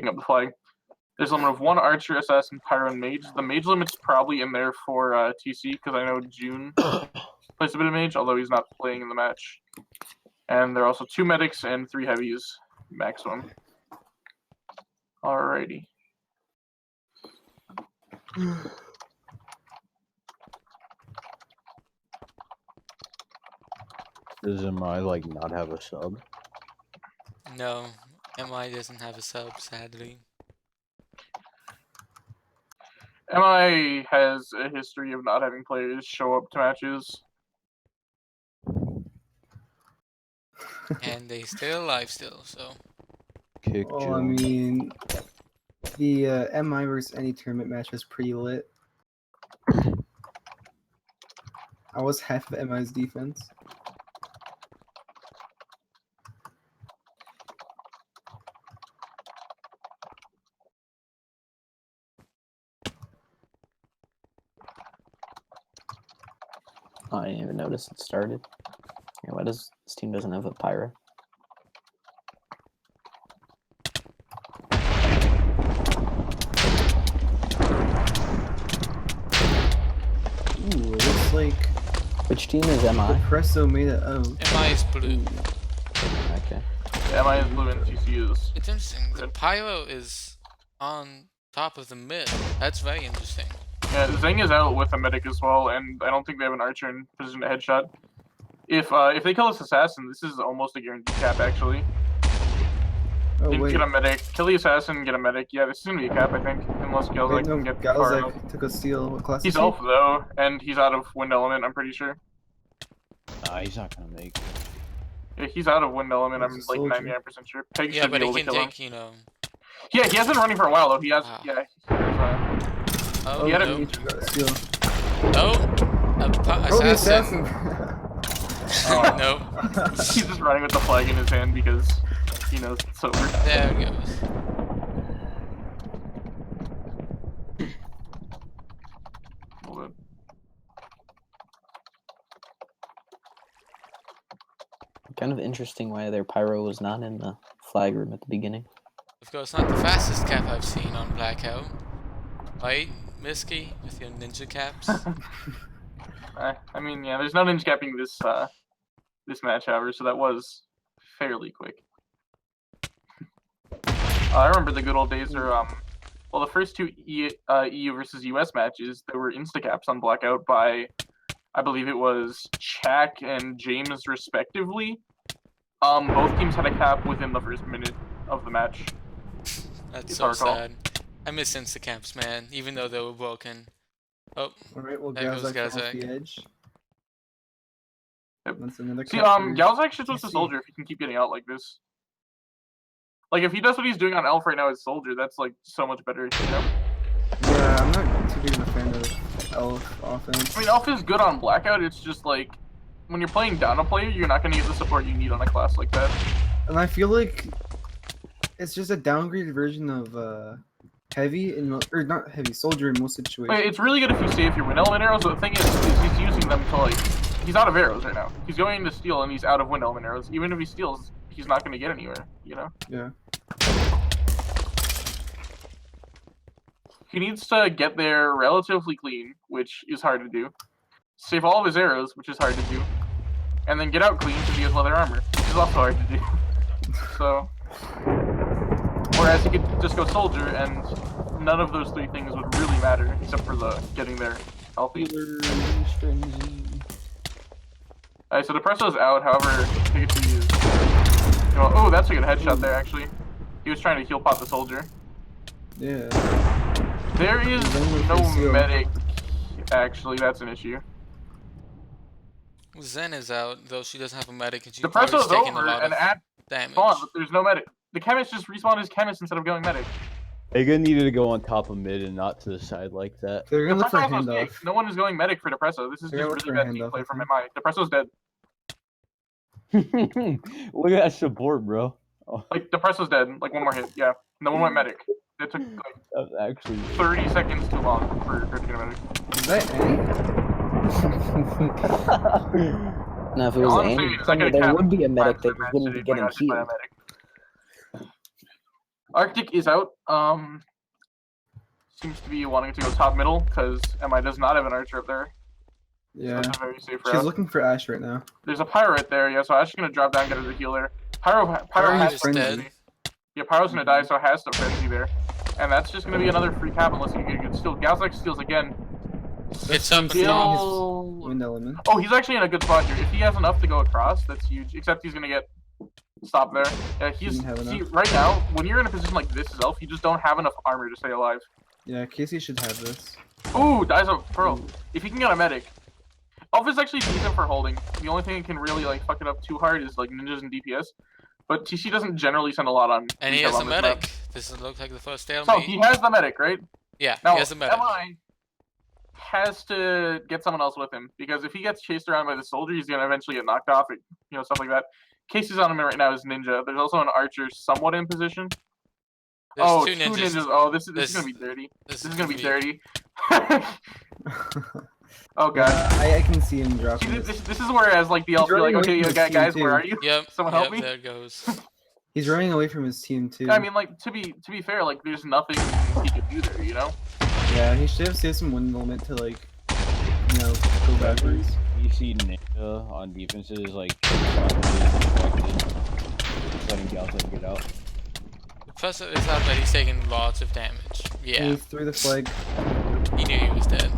picking up the flag. There's a limit of 1 archer, assassin, pyro, and mage. The mage limit's probably in there for TC, because I know June plays a bit of mage, although he's not playing in the match. And there are also 2 medics and 3 heavies maximum. Alrighty. Does MI like not have a sub? No, MI doesn't have a sub, sadly. MI has a history of not having players show up to matches. And they stay alive still, so. Kick Oh, Joe. I mean, the MI versus any tournament match was pretty lit. I was half of MI's defense. Oh, I didn't even notice it started. Yeah, why does this team doesn't have a pyro? Ooh, it looks like Which team is MI? Presso made it out. MI is blue. Okay. Yeah, MI is blue and TC is. It's interesting. The pyro is on top of the mid. That's very interesting. Yeah, Zeng is out with a medic as well, and I don't think they have an archer in position to headshot. If they kill this assassin, this is almost a guaranteed cap, actually. Oh, They wait. get a medic, kill the assassin, get a medic. Yeah, this is gonna be a cap, I think, unless Galzak Wait, no, can get far enough. Galzak took a steal. What class He's is he? elf though, and he's out of wind element. I'm pretty sure. Nah, he's not gonna make it. Yeah, he's out of wind element. I'm He's a like soldier. 99% sure. Peg Yeah, should but be he able to can kill him. take, you know. Yeah, he has been running for a while though. He has. Wow. Yeah. He has, Oh, He had a- no. He got a steal. No! Oh, the Assassin! assassin! No. he's just running with the flag in his hand because he knows it's over. There it goes. Hold on. Kind of interesting why their pyro was not in the flag room at the beginning. Of course, not the fastest cap I've seen on Blackout. Right, Misky, with your ninja caps? I mean, yeah, there's no ninja capping this this match, however, so that was fairly quick. I remember the good old days are well, the first 2 EU versus US matches, there were insta-caps on Blackout by, I believe it was Chak and James respectively. Both teams had a cap within the first minute of the match. That's It's so our call. sad. I miss insta-caps, man, even though they were broken. Oh, Alright, well, There goes Galzak off Galzak. the edge. Yep. That's another See, cap for Galzak should switch to TC. Soldier if he can keep getting out like this. Like, if he does what he's doing on Elf right now as Soldier, that's, like, so much better, you know? Yeah, I'm not too big of a fan of Elf offense. I mean, Elf is good on Blackout, it's just, like, when you're playing down a player, you're not gonna get the support you need on a class like that. And I feel like it's just a downgraded version of heavy in or not heavy soldier in most situations. Wait, it's really good if you save your wind element arrows, but the thing is he's using them to, like, he's out of arrows right now. He's going to steal and he's out of wind element arrows. Even if he steals, he's not gonna get anywhere, you know? Yeah. He needs to get there relatively clean, which is hard to do. Save all of his arrows, which is hard to do. And then get out clean because he has leather armor, which is also hard to do. So, whereas he could just go soldier, and none of those 3 things would really matter, except for the getting there healthy. Alright, so Depresso's out, however, Pikachu is... You know, oh, that's a good headshot there, actually. He was trying to heal pot the soldier. Yeah. There is no medic, actually, that's an issue. Zen is out, though she doesn't have a medic and she's Depresso's probably taking a over, lot and of at damage. spawn, but there's no medic. The chemist just respawned his chemist instead of going medic. Ega needed to go on top of mid and not to the side like that. They're gonna look for a Depresso's also handoff. sick. No one is going medic for Depresso. This is They're just gonna really look bad for a team play handoff, from I MI. Depresso's dead. Look at that support, bro. Oh, Like, Depresso's dead. Like, one more hit. Yeah. No one went medic. It took, like, that was actually 30 seconds too long for her to get a medic. Is that Annie? Now, if it was All I'm Annie, saying is I got a there cap would be a medic for that the match wouldn't be today, but I getting got hit by a healed. medic. Arctic is out. Seems to be wanting to go top middle because MI does not have an archer up there. So Yeah. it's a very safe She's route. looking for Ash right now. There's a pyro right there, yeah. So Ash is gonna drop down, get her the healer. Pyro Pyro has is to frenzy. frenzy. Yeah, Pyro's gonna die, so it has to frenzy there, and that's just gonna be another free cap unless you get a good steal. Galzak steals again. It's up and Stealing down. Steal. Wind element. Oh, he's actually in a good spot here. If he has enough to go across, that's huge. Except he's gonna get stopped there. Yeah, Didn't have enough. right now, when you're in a position like this as Elf, you just don't have enough armor to stay alive. Yeah, Casey should have this. Ooh, dies a pro. If he can get a medic. Elf is actually decent for holding. The only thing that can really like fuck it up too hard is like ninjas and DPS. But TC doesn't generally send a lot on. And he detail has a on this medic. map. This looks like the first stalemate. So he has the medic, right? Yeah, Now he has a medic. MI has to get someone else with him because if he gets chased around by the soldier, he's gonna eventually get knocked off. Stuff like that. Casey's on him right now is ninja. There's also an archer somewhat in position. There's two two ninjas. ninjas. Oh, this is gonna be dirty. This is gonna be dirty. Oh god. I can see him See, dropping this is where as like the elf, you're like, running okay, away from his guys, team, where too. are you? Yep. Someone yep, help me. There it goes. He's running away from his team too. I mean, like to be fair, like there's nothing he could do there, you know. Yeah, he should have saved some wind element to like, go backwards. You see Ninja on defenses like deflected, just letting Galzak get out. First, it's not that he's taking lots of damage. Yeah, He threw the flag. he knew he was dead.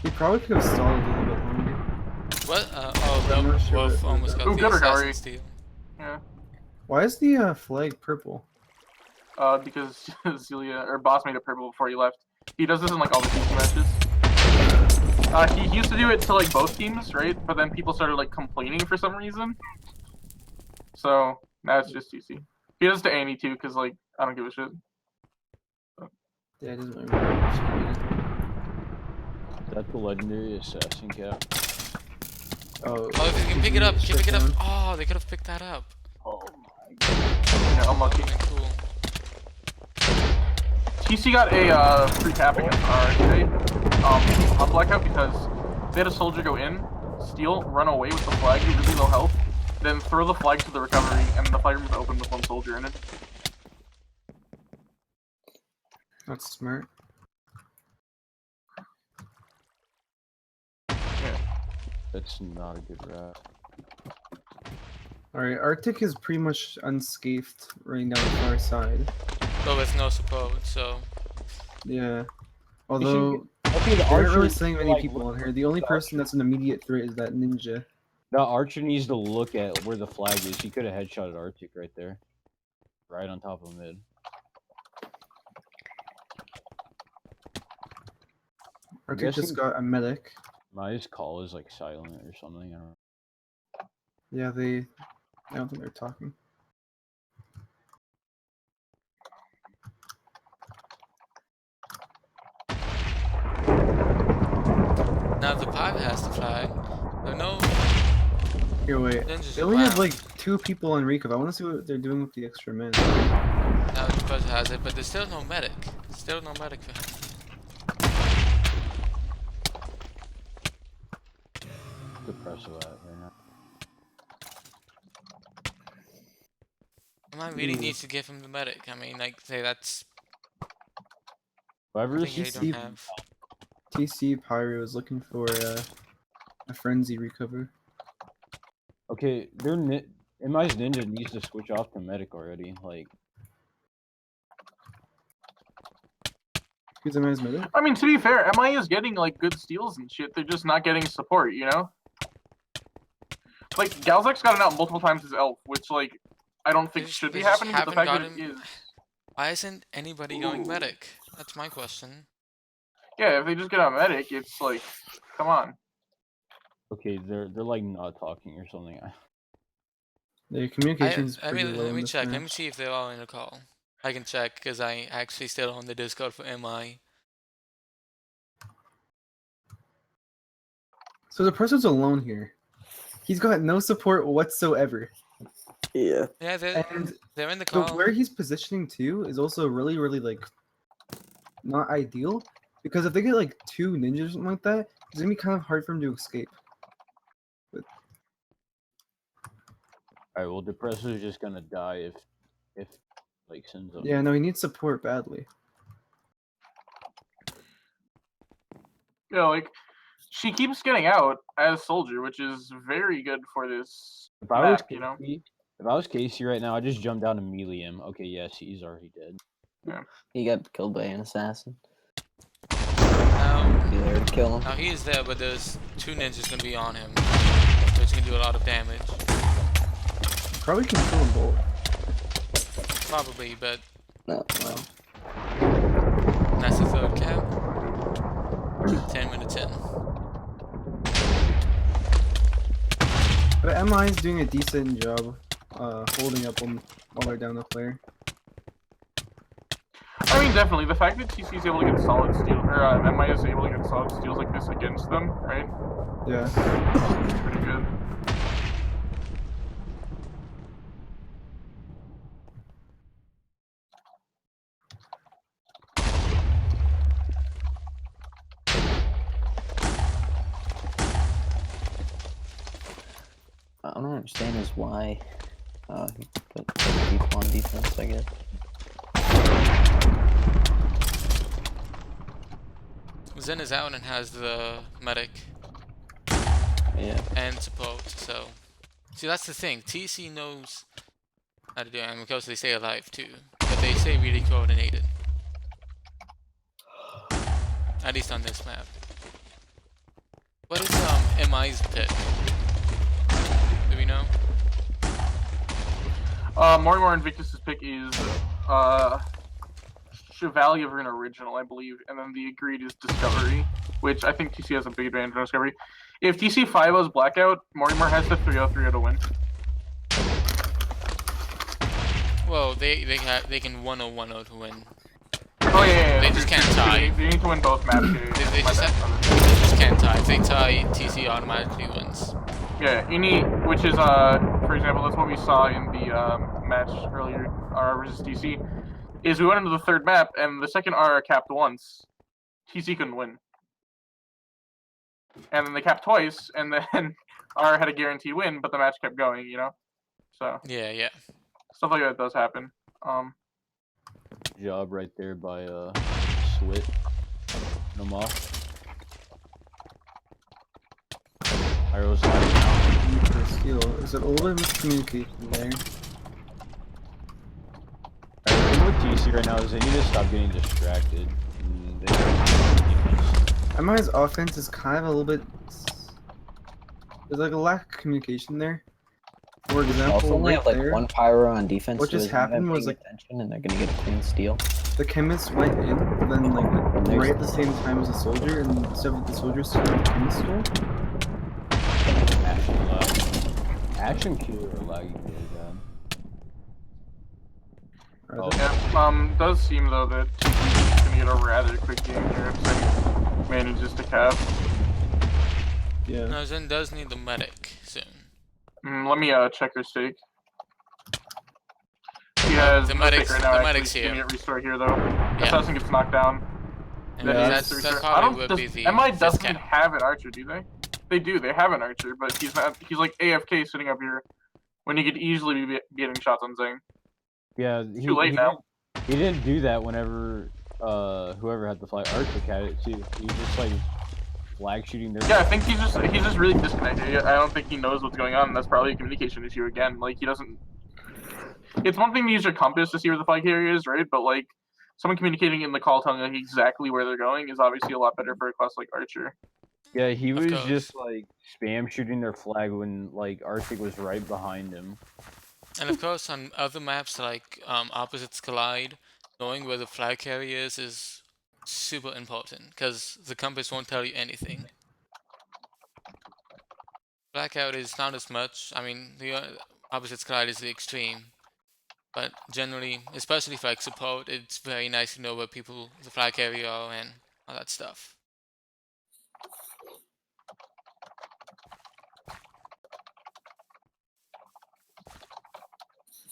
He probably could have stalled a little bit longer. What? I'm not sure Wolf what almost that got was. the Ooh, good assassin recovery. steal. Yeah. Why is the flag purple? Because Zelia or Boss made it purple before he left. He does this in like all the TC matches. He used to do it to like both teams, right? But then people started like complaining for some reason. So now it's just TC. He does it to Annie too, because like I don't give a shit. Yeah, it doesn't remember. That's the legendary assassin cap. Oh, Oh, if you can pick it up, straight pick it up. down. Oh, they could have picked that up. Oh my god. Yeah, unlucky. Okay, cool. TC got a free cap against R today on Blackout because they had a soldier go in, steal, run away with the flag, do really low health, then throw the flag to the recovery, and the flag room was open with one soldier in it. That's smart. That's not a good route. Alright, Arctic is pretty much unscathed running down the far side. But with no support, so. Yeah. Although, Okay, the there aren't really archer, seeing many people on here. The only person that's an immediate threat is that ninja. the archer needs to look at where the flag is. He could have headshotted Arctic right there, right on top of mid. Arctic just got a medic. My call is like silent or something. I don't know. Yeah, I don't think they're talking. Now the pipe has the flag. So no Here, wait. ninjas They only have around. like 2 people on Recov. I want to see what they're doing with the extra men. Now the person has it, but there's still no medic. Still no medic for him. The press of that right now. I really needs to give him the medic. I mean, like, say that's Whoever something they see- don't have. TC Pyro is looking for a frenzy recover. Okay, MI's ninja needs to switch off to medic already. Like, Who's a man's medic? I mean, to be fair, MI is getting like good steals and shit. They're just not getting support, you know. Like Galzak's gotten out multiple times as elf, which like I don't think They should be just happening. But the haven't fact that it gotten- is, Why isn't anybody going Ooh. medic? That's my question. yeah, if they just get out medic, it's like, come on. okay, they're like not talking or something. Their communication's I pretty mean, low let in me this check. Let me match. see if they're all in the call. I can check because I actually still on the Discord for MI. So the person's alone here. He's got no support whatsoever. Yeah. Yeah, And they're in the so call. where he's positioning to is also really, really like not ideal. Because if they get like 2 ninjas or something like that, it's gonna be kind of hard for him to escape. But Alright, well, Depressor's just gonna die if like sends him. Yeah, no, he needs support badly. You know, like she keeps getting out as soldier, which is very good for this If I was map. You know. Casey, if I was Casey right now, I'd just jump down and melee him. Okay, yes, he's already dead. He got killed by an assassin. Now, Be there to kill him. now he is there, but there's 2 ninjas gonna be on him, which can do a lot of damage. Probably can kill them both. Probably, but No, no. that's the 3rd cap. 10 minutes in. But MI is doing a decent job holding up while they're down the player. I mean, definitely the fact that TC is able to get solid steal, or MI is able to get solid steals like this against them, right? Yeah. It's pretty good. I don't understand is why he put people on defense, I guess. Zen is out and has the medic Yeah. and support, so... See, that's the thing. TC knows how to do it, and because they stay alive too. But they stay really coordinated. At least on this map. What is MI's pick? Do we know? Morimur Invictus' pick is Chevalier of an original, I believe, and then the agreed is Discovery, which I think TC has a big advantage on Discovery. If TC 5-0's Blackout, Morimur has to 3-0 to win. Well, they can 1-0 to win. Oh yeah. They just can't tie. They need to win both maps. They just can't tie. If they tie, TC automatically wins. Yeah, which is for example, that's what we saw in the match earlier, R versus TC. Is we went into the 3rd map and the 2nd R capped once. TC couldn't win. And then they capped twice, and then R had a guaranteed win, but the match kept going, you know? So, Yeah. stuff like that does happen. Job right there by Swit. Nomar. Arrows out. For steal. Is it a little bit of miscommunication there? The thing with TC right now is they need to stop getting distracted. MI's offense is kind of a little bit. There's like a lack of communication there. For They also example, only right have like there, 1 pyro on defense. what so just they're not happened was, paying like- attention and they're gonna get a clean steal. the chemist went in, and then like there's- right at the same time as the soldier, and instead of the soldier stealing, the chemist stole. Action lag. Action killer laggy really bad. Oh. Yeah, does seem though that TC is gonna get a rather quick game here if Zen manages to cap. Yeah. No, Zen does need the medic soon. Let me check her stake. She has The no medic's- stake right now. the Actually, medic's she's gonna here. get restore here though. Yeah. Assassin gets knocked down. And Then that's, it's that restore. probably would be the MI 5th doesn't cap. have an archer, do they? They do. They have an archer, but he's not. He's like AFK sitting up here when he could easily be getting shots on Zhang. Yeah, Too late now. He didn't do that whenever whoever had the flag Arctic had it too. He just like flag shooting their. Yeah, I think he's just really disconnected. I don't think he knows what's going on. And that's probably a communication issue again. Like he doesn't. It's one thing to use your compass to see where the flag carrier is, right? But like someone communicating in the call tongue like exactly where they're going is obviously a lot better for a class like Archer. Yeah, he Of was course. just like spam shooting their flag when like Arctic was right behind him. And of course, on other maps like Opposites Collide, knowing where the flag carrier is super important because the compass won't tell you anything. Blackout is not as much. I mean, the Opposites Collide is the extreme, but generally, especially for like support, it's very nice to know where the flag carrier are and all that stuff.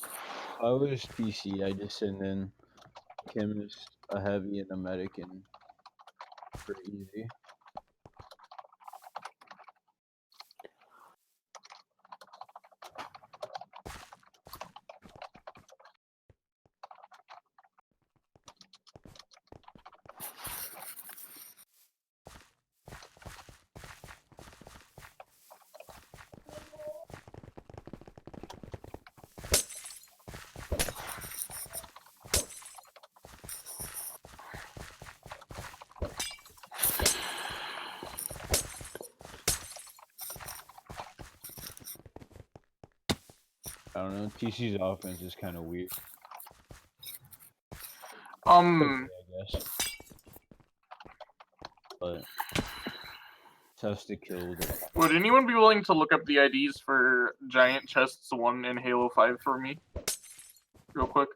If I was PC, I just send in chemist, a heavy, and a medic, and pretty easy. I don't know. TC's offense is kind of weird. Hmm. Okay, I guess. But test to kill. Would anyone be willing to look up the IDs for Giant Chests 1 in Halo 5 for me? Real quick.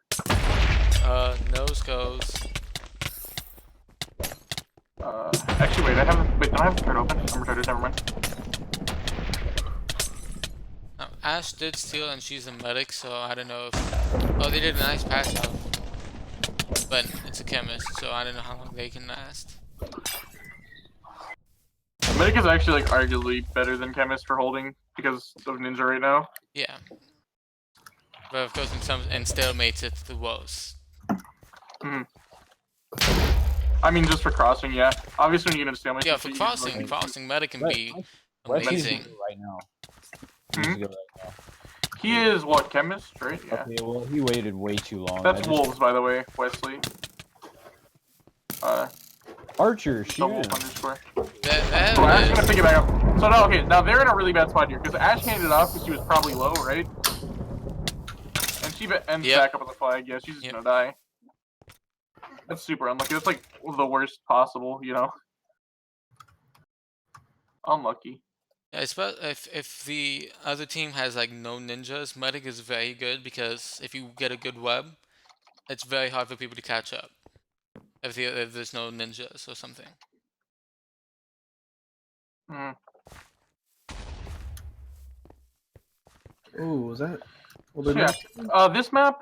Nose goes. Actually, wait, don't I have the turret open? I'm retarded, never mind. Now, Ash did steal and she's a medic, so I don't know if... Oh, they did a nice pass off. But it's a chemist, so I don't know how long they can last. Medic is actually, like, arguably better than Chemist for holding because of Ninja right now. Yeah. But of course, in stalemates, it's the worst. Hmm. I mean, just for crossing, yeah. Obviously, when you get into stalemate, Yeah, for crossing, medic can be amazing. Right now. Hmm? He's good right now. He is, what, Chemist, right? Yeah. Okay, well, he waited way too long. That's Wolves, by the way, Wesley. Archer, The shoot Wolf him. underscore. That So Ash gonna is, pick it back up. So now, okay, now they're in a really bad spot here because Ash handed it off because she was probably low, right? And she ends Yep. back up on the flag. Yeah, she's just gonna die. That's super unlucky. That's like the worst possible, you know. Unlucky. yeah, if the other team has like no ninjas, medic is very good because if you get a good web, it's very hard for people to catch up. If there's no ninjas or something. Mm. Ooh, was that? Well, So, they're yeah. not- This map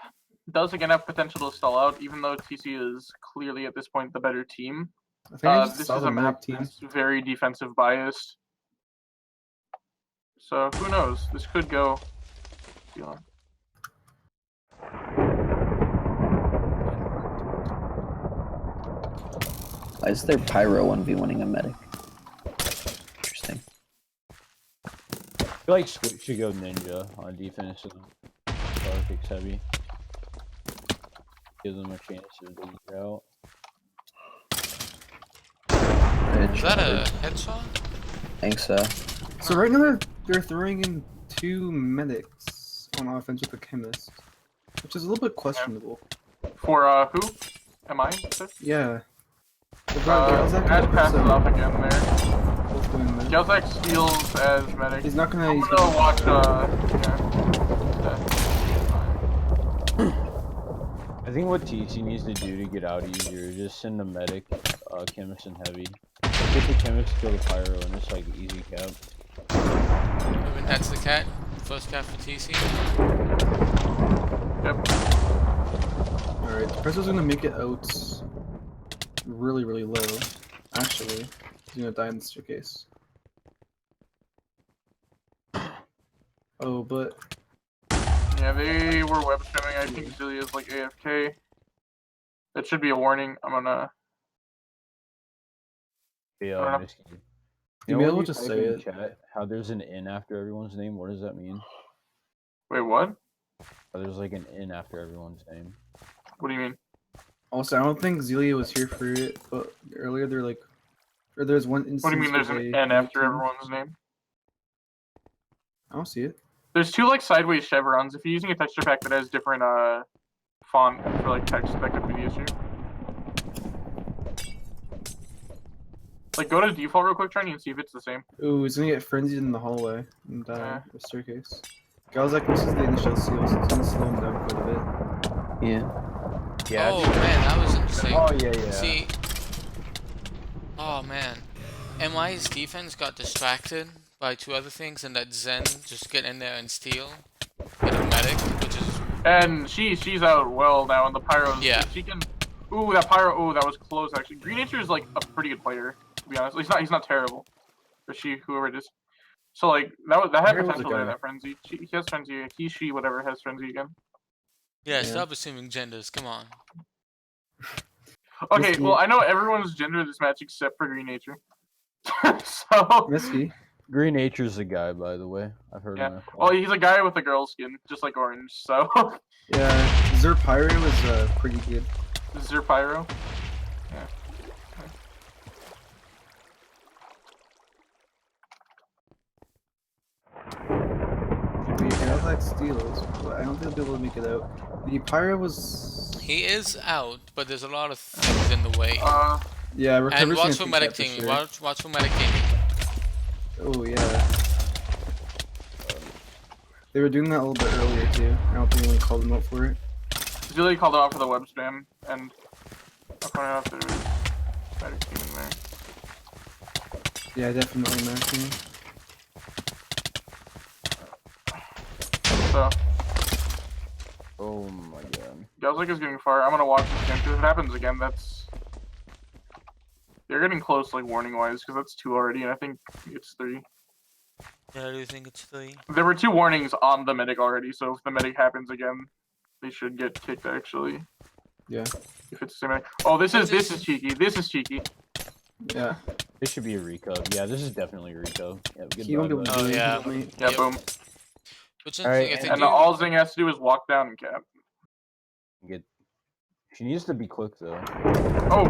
does again have potential to stall out, even though TC is clearly at this point the better team. I think I just This saw is the a map medic team. that's very defensive biased. So who knows? This could go. Yeah. Why is there Pyro 1v1ing a medic? Interesting. I feel like Switch should go Ninja on defense and Politics heavy. Give them a chance to dig it out. Is that a headshot? I think so. So right now they're throwing in 2 medics on offense with a chemist, which is a little bit questionable. For who? Am I? Yeah. Galzak Ash and passes Ursa off again there. both doing medic. Galzak steals as medic. He's not gonna. I'm He's gonna gonna watch. I think what TC needs to do to get out easier is just send a medic, chemist and heavy. Get the chemist to kill the pyro and it's like easy cap. And that's the cat. First cat for TC. Yep. Alright, the pressure's gonna make it out really, really low. Actually, he's gonna die in the staircase. Oh, but Yeah, they were web streaming. I think Zilly is like AFK. That should be a warning. I'm gonna. Yeah, Misky. You know may as when well you just type say in it. Chat, how there's an N after everyone's name? What does that mean? Wait, what? How there's like an N after everyone's name. What do you mean? also, I don't think Zelia was here for it, but earlier they're like, or there's one instance. What do you mean? There's where an they N after team- everyone's name. I don't see it. There's 2 like sideways chevrons. If you're using a texture pack that has different font for like text, that could be the issue. Like, go to default real quick, Trini, and see if it's the same. Ooh, he's gonna get frenzied in the hallway and die Yeah. the staircase. Galzak misses the initial seal, so it's gonna slow him down quite a bit. Yeah. Yeah. Oh man, that was interesting. Oh yeah, yeah. See. Oh man, MI's defense got distracted by 2 other things, and that Zen just get in there and steal, get a medic, which is And she's out well now, and the pyro. Yeah. She can. Ooh, that pyro. Ooh, that was close actually. Green Nature is like a pretty good player, to be honest. He's not terrible. Or she, whoever it is. So like that had Here was a potential there. guy. That frenzy. He has frenzy. He, she, whatever has frenzy again. yeah. Yeah. Stop assuming genders. Come on. Okay, Misty. well I know everyone's gender this match except for Green Nature. So. Misky. Green Nature's the guy, by the way. I've heard Yeah. him. Well, he's a guy with a girl skin, just like Orange. So. Yeah, Zerpyro is pretty good. Zerpyro. Yeah. Should be here. collect steals, but I don't think I'll be able to make it out. The Pyro was. He is out, but there's a lot of things in the way. Yeah, And recovery's watch gonna for take medic that for teaming. sure. Watch for medic teaming. Oh yeah. They were doing that a little bit earlier too. I don't think anyone called them out for it. Zilly called him out for the web spam, and I pointed out there was better teaming there. Yeah, definitely matching. So, Oh my god. Gauzik is getting far. I'm gonna watch this again, because if it happens again, that's... They're getting close, like, warning-wise, because that's 2 already, and I think it's 3. Yeah, I do think it's 3. There were 2 warnings on the medic already, so if the medic happens again, they should get kicked, actually. Yeah. If it's the same medic. Oh, this is cheeky. This is cheeky. Yeah. This should be a recov. Yeah, this is definitely a recov. Yeah, He won't be able to Oh, do yeah. anything. Yeah, Yep. boom. Which Alright, I think And you, all Zing has to do is walk down and cap. Get. She needs to be quick though. Oh,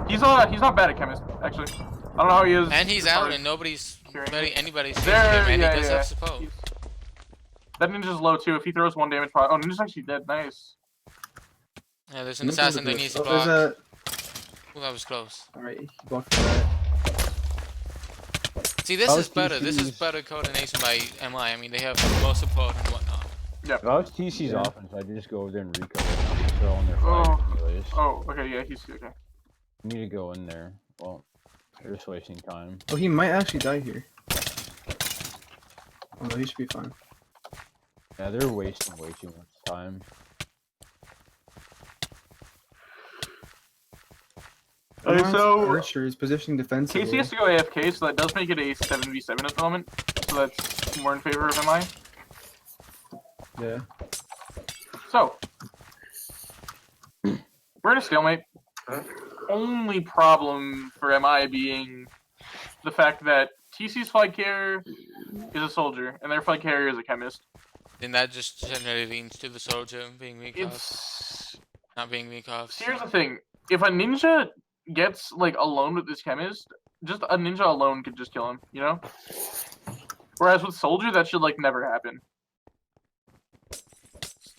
he's not bad at chemist, actually. I don't know how he is. and he's as far out, as and nobody's curing. anybody's There, and yeah, he does yeah. have support. That ninja's low too. If he throws 1 damage pot. Oh, ninja's actually dead. Nice. Yeah, there's an assassin that needs to there's block. a. Oh, that was close. Alright, he blocked for that. See, this How's is better. This is TC's better coordination by MI. I mean, they have more support and whatnot. If I was TC's Yeah. offense, I'd just go over there and recover. They're on their flag anyways. Oh, okay, yeah, he's okay. You need to go in there. Well, they're just wasting time. Oh, he might actually die here. Oh no, he should be fine. Yeah, they're wasting way too much time. Okay, so Archer is positioning defensively. Casey has to go AFK, so that does make it a 7v7 at the moment. So that's more in favor of MI. Yeah. So we're in a stalemate. Only problem for MI being the fact that TC's flag carrier is a soldier, and their flag carrier is a chemist. Then that just generally leans to the soldier being weak off, It's... not being weak off. See, here's the thing. If a ninja gets, like, alone with this chemist, just a ninja alone could just kill him, you know? Whereas with soldier, that should, like, never happen.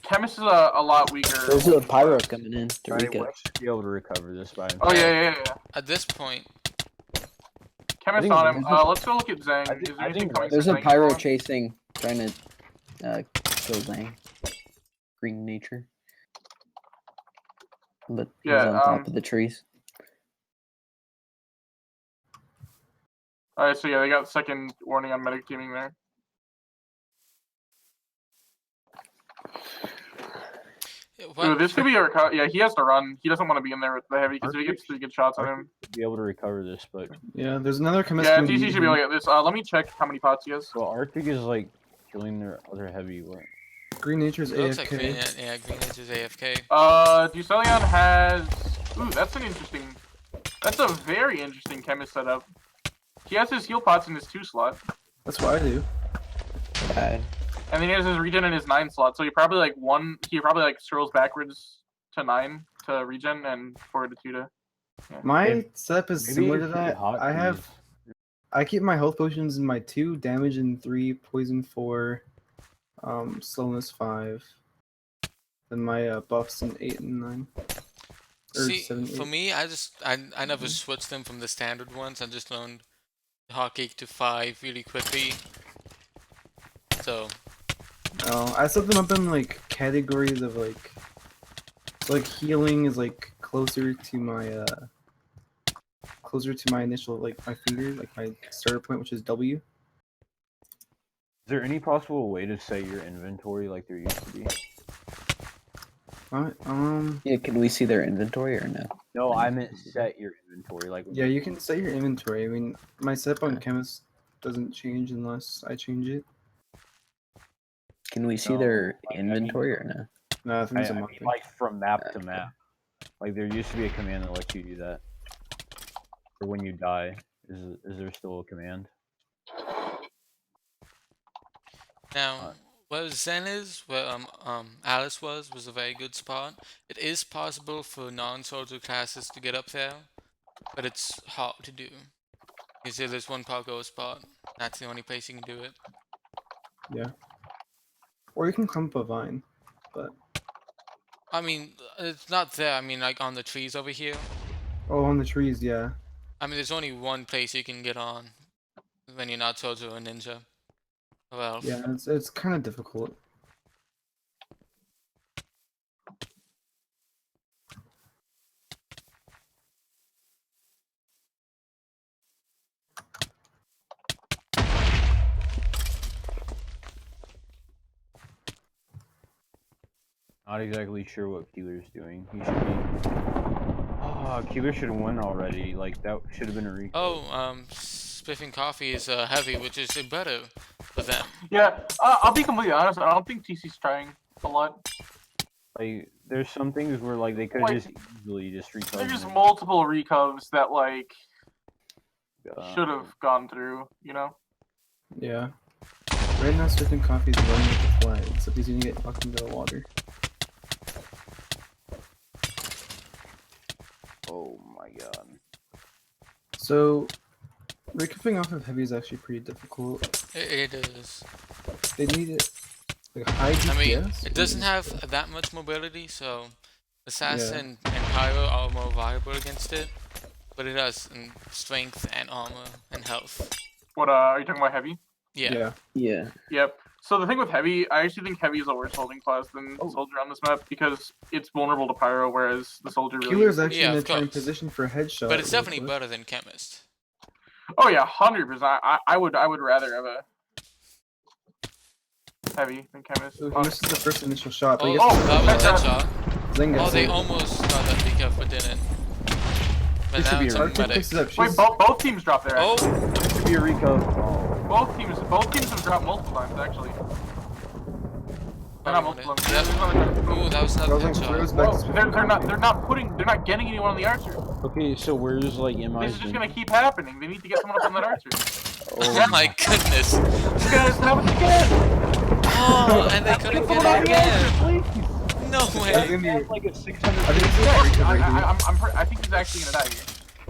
Chemist is a lot weaker. There's a pyro coming in to Right, recap. West should be able to recover this by himself. Oh, yeah. At this point, Chemist think on him. there's Let's go look at Zhang. I think- Is I anything think coming There's from a Zhang pyro anymore? chasing, trying to kill Zang. Green nature. But he's Yeah, on top of the trees. Alright, so yeah, they got second warning on medic teaming there. Ooh, this could be a recover. Yeah, he has to run. He doesn't want to be in there with the heavy because if he gets 3 good shots on him. Be able to recover this, but Yeah, there's another chemist. Yeah, going to TC meet should be him. able to get this. Let me check how many pots he has. well, Arctic is like killing their other heavy. What? Green Nature's it looks like AFK. Green, yeah, Green is AFK. Duselion has. Ooh, that's an interesting. That's a very interesting chemist setup. He has his heal pots in his 2 slot, That's what I do. Bad. and then he has his regen in his 9 slot. So he probably like scrolls backwards to 9 to regen and forward to 2 to. My If- setup is Maybe similar it to should be that. hot I have. keys. I keep my health potions in my 2, damage in 3, poison 4, slowness 5. Then my buffs in 8 and 9. Or See, 7, for 8. me, I never switched them from the standard ones. I just learned hotkey to 5 really quickly. So Oh, I set them up in like categories of like. So like healing is like closer to my initial like my finger, like my starter point, which is W. Is there any possible way to set your inventory like there used to be? Alright, Yeah, can we see their inventory or no? No, I meant set your inventory like. yeah, you can set your inventory. I mean, my setup on chemist doesn't change unless I change it. Can we see No, their like, I mean- inventory or no? No, I think I, it's a I month mean, thing. like from map to map. Like there used to be a command that lets you do that. Or when you die, is there still a command? now, where Zen is, where Alice was a very good spot. It is possible for non-soldier classes to get up there, but it's hard to do. You see, there's one parkour spot. That's the only place you can do it. Yeah. Or you can climb up a vine, but I mean, it's not there. I mean, like on the trees over here. oh, on the trees, yeah. I mean, there's only one place you can get on when you're not soldier or ninja. Well, Yeah, it's kind of difficult. Not exactly sure what Keeler's doing. He should be. Oh, Keeler should win already. Like that should have been a recall. oh, spiffing coffee is heavy, which is better for them. Yeah, I'll be completely honest. I don't think TC's trying a lot. Like, there's some things where like they could Like, just easily just recover. There's them. multiple recovs that like Uh, should have gone through. You know. Yeah. Right now, Spiffing Coffee is running with the flag, except he's gonna get fucked into the water. Oh my god. So, recovering off of heavy is actually pretty difficult. It is. They need it like high I mean, DPS. it doesn't have that much mobility, so assassin and pyro are more viable against it. But it has strength and armor and health. What are you talking about? Heavy? Yeah. Yeah. Yeah. Yep. So the thing with heavy, I actually think heavy is a worse holding class than soldier on this map because it's vulnerable to pyro, whereas the soldier really. Keeler's actually Yeah, gonna of try in course. position for a headshot. But it's real definitely quick. better than chemist. Oh yeah, 100%. I would rather have a heavy than chemist. Ooh, he misses the first initial shot, but Oh, he that gets was a headshot. Zen gets Oh, they it. almost got that decaf but didn't. But This should now be it's a a Arctic medic. picks it up. Wait, She's- both teams dropped there. Oh, Should be a recover. Both teams have dropped multiple times actually. Not multiple times. Yep. There's another- Ooh, that was another Throws headshot. back Oh, to Spiffing Coffee. they're not getting anyone on the archer. Okay, so where's like MI? This is just gonna keep happening. They need to get someone up on that archer. Oh my goodness. This guy's happened again. Oh, and they couldn't get it again. No It's way. gonna be- That's like a 600. I think it's a recovery here. I think he's actually gonna die here.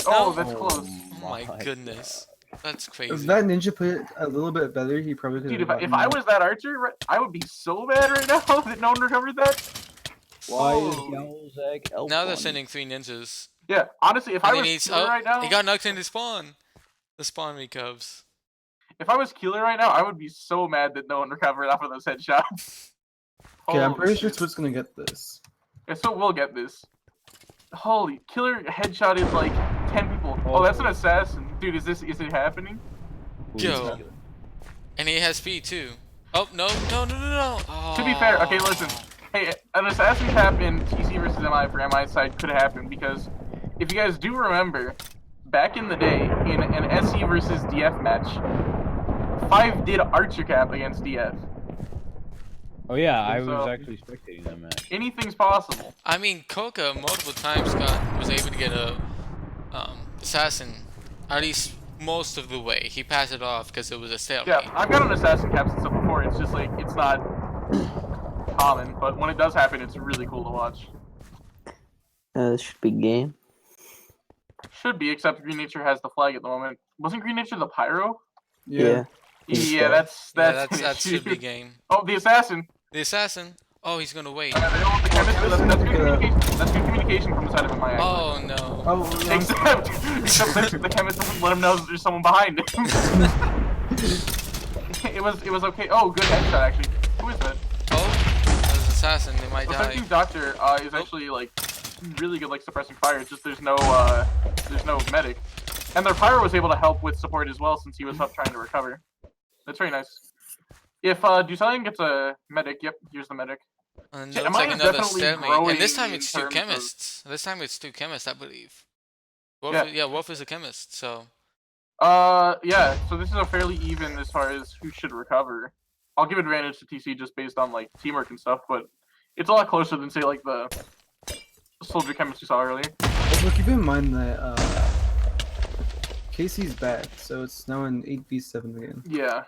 Oh, No. that's close. Oh my goodness. That's If crazy. that ninja played it a little bit better, he probably could Dude, have. if I was that archer, I would be so mad right now that no one recovered that. Why is Holy- Galzak elf Now they're on sending 3 ninjas. Yeah, honestly, if I And he was needs. Keeler Oh, right now, he got knocked into spawn. The spawn recovs. if I was Keeler right now, I would be so mad that no one recovered off of those headshots. Okay, I'm Holy pretty sure shit. Twit's gonna get this. Yeah, so we'll get this. Holy, Killer headshotted like 10 people. Oh, that's an assassin. Dude, is it happening? Yo. And he has speed too. Oh, no. Oh. To be fair, okay, listen. Hey, an assassin tap in TC versus MI for MI's side could happen because if you guys do remember, back in the day, in an SC versus DF match, 5 did archer cap against DF. Oh yeah, I was So- actually spectating that match. Anything's possible. I mean, Koka multiple times was able to get a assassin, at least most of the way. He passed it off because it was a stalemate. Yeah, I've got an assassin cap and stuff before. It's just like, it's not common, but when it does happen, it's really cool to watch. This should be game. Should be, except Green Nature has the flag at the moment. Wasn't Green Nature the pyro? Yeah. He's Yeah, dead. that's Yeah, an that issue. should be game. Oh, the assassin. The assassin. Oh, he's gonna wait. They don't want the chemist, but that's good communication. That's good communication from the side of MI. actually. Oh no. Oh, wrong. Except the chemist doesn't let him know that there's someone behind him. it was okay. Oh, good headshot actually. Who is that? Oh, there's an assassin. They might The die. 17th Doctor is actually like really good, like suppressing fire. It's just there's no medic, and their pyro was able to help with support as well since he was up trying to recover. That's very nice. If Dusalian gets a medic, yep, here's the medic. And Yeah, it looks like mine is another definitely stalemate. And this time growing it's in 2 terms of- chemists. This time it's 2 chemists, I believe. Wolf, Yeah. yeah, Wolf is a chemist, so. Yeah, so this is a fairly even as far as who should recover. I'll give advantage to TC just based on like teamwork and stuff, but it's a lot closer than say like the soldier chemist you saw earlier. Also, keep in mind that Casey's back, so it's now an 8v7 again. Yeah.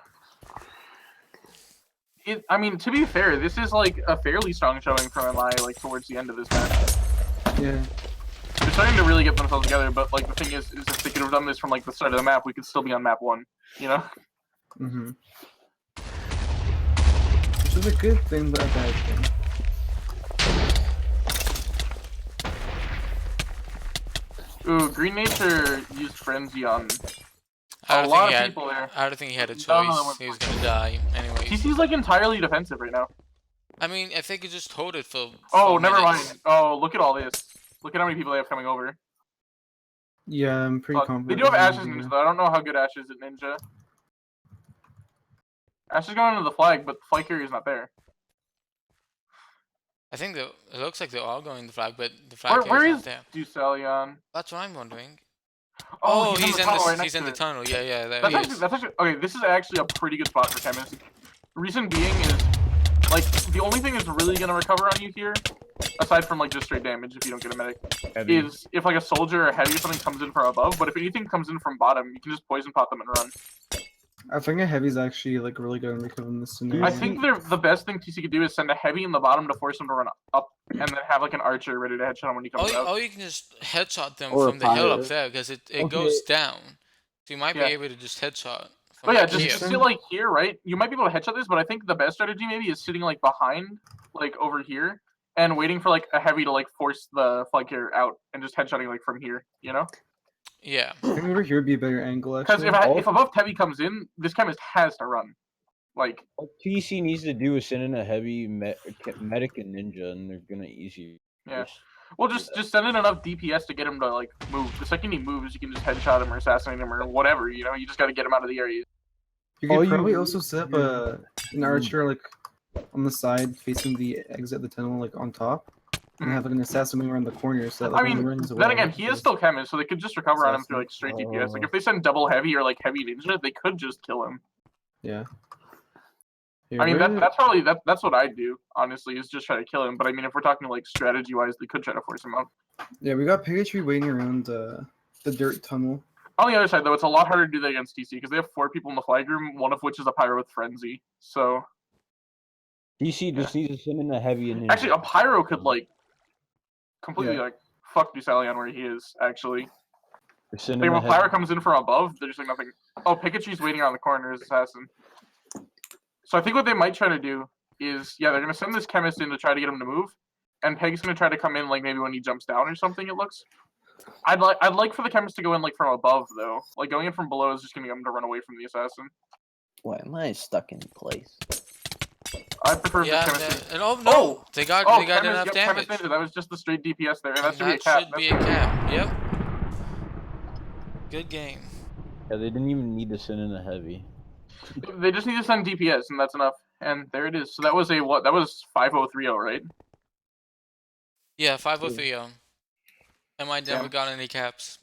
I mean, to be fair, this is like a fairly strong showing from MI like towards the end of this match. Yeah. They're starting to really get themselves together, but like the thing is if they could have done this from like the start of the map, we could still be on map 1, you know? Mm-hmm. Which is a good thing, but a bad thing. Ooh, Green Nature used Frenzy on I a don't lot think of he had. people there. I don't think he had a None of them choice. were He was gonna die anyways. TC's like entirely defensive right now. I mean, if they could just hold it for. Oh, 4 never minutes. mind. Oh, look at all this. Look at how many people they have coming over. Yeah, I'm pretty They confident. do have this is Ashes gonna- Ninja though. I don't know how good Ash is at Ninja. Ash is going into the flag, but the flag carrier is not there. I think it looks like they're all going the flag, but the flag Where carrier's is not there. Dusalion? That's what I'm wondering. Oh, he's in tunnel the right next he's in to the it. tunnel. Yeah, yeah, there That's he actually, is. that's actually okay. This is actually a pretty good spot for Chemist. Reason being is, like, the only thing that's really gonna recover on you here, aside from like just straight damage if you don't get a medic, Heavy. is if like a soldier or heavy or something comes in from above. But if anything comes in from bottom, you can just poison pot them and run. I think a heavy's actually like really good at recovering this scenario. I think the best thing TC could do is send a heavy in the bottom to force them to run up, and then have like an archer ready to headshot him when he comes out. Or you can just headshot them Or a from the hill up pirate. there because it Okay. goes down. So you might Yeah. be able to just headshot. From But yeah, like just here. sit like here, right? You might be able to headshot this, but I think the best strategy maybe is sitting like behind, like over here, and waiting for like a heavy to like force the flag carrier out, and just headshotting like from here, you know? Yeah. I think over here would be a better angle. Because Actually, if above heavy comes in, this chemist has to run. Like, What TC needs to do is send in a heavy medic and ninja, and they're gonna easy. yeah. Well, just send in enough DPS to get him to like move. The second he moves, you can just headshot him or assassinate him or whatever. You know, you just got to get him out of the area. you all could you probably need also set up an archer like on the side facing the exit of the tunnel, like on top, and have like an assassin wing around the corner. So that, like, I when he mean, runs away, then again, he is still chemist, so they could just recover on him through like straight DPS. Like if they send double heavy or like heavy ninja, they could just kill him. Yeah. I mean, that's probably that's what I'd do. Honestly, is just try to kill him. But I mean, if we're talking like strategy wise, they could try to force him out. Yeah, we got Pikachu waiting around the dirt tunnel. On the other side, though, it's a lot harder to do that against TC because they have 4 people in the flag room, one of which is a pyro with frenzy. So TC just needs to send in a heavy and ninja. actually, a pyro could like completely like fuck Dusalion where he is. Actually, Send like in if a a pyro heavy. comes in from above, there's like nothing. Oh, Pikachu's waiting around the corner as assassin. So I think what they might try to do is, yeah, they're gonna send this chemist in to try to get him to move, and Peg's gonna try to come in like maybe when he jumps down or something. It looks. I'd like for the chemist to go in like from above though. Like going in from below is just gonna get him to run away from the assassin. Why am I stuck in place? I prefer Yeah. the chemist. And oh no, they got Chemist, enough yep, damage. Chemist ninja. That was just the straight DPS there, and that And should be a that cap. should be a cap. Yep. Good game. Yeah, they didn't even need to send in a heavy. They just need to send DPS, and that's enough. And there it is. So that was a what? That was 5030, right? Yeah, 5030. And I never Yeah. got any caps.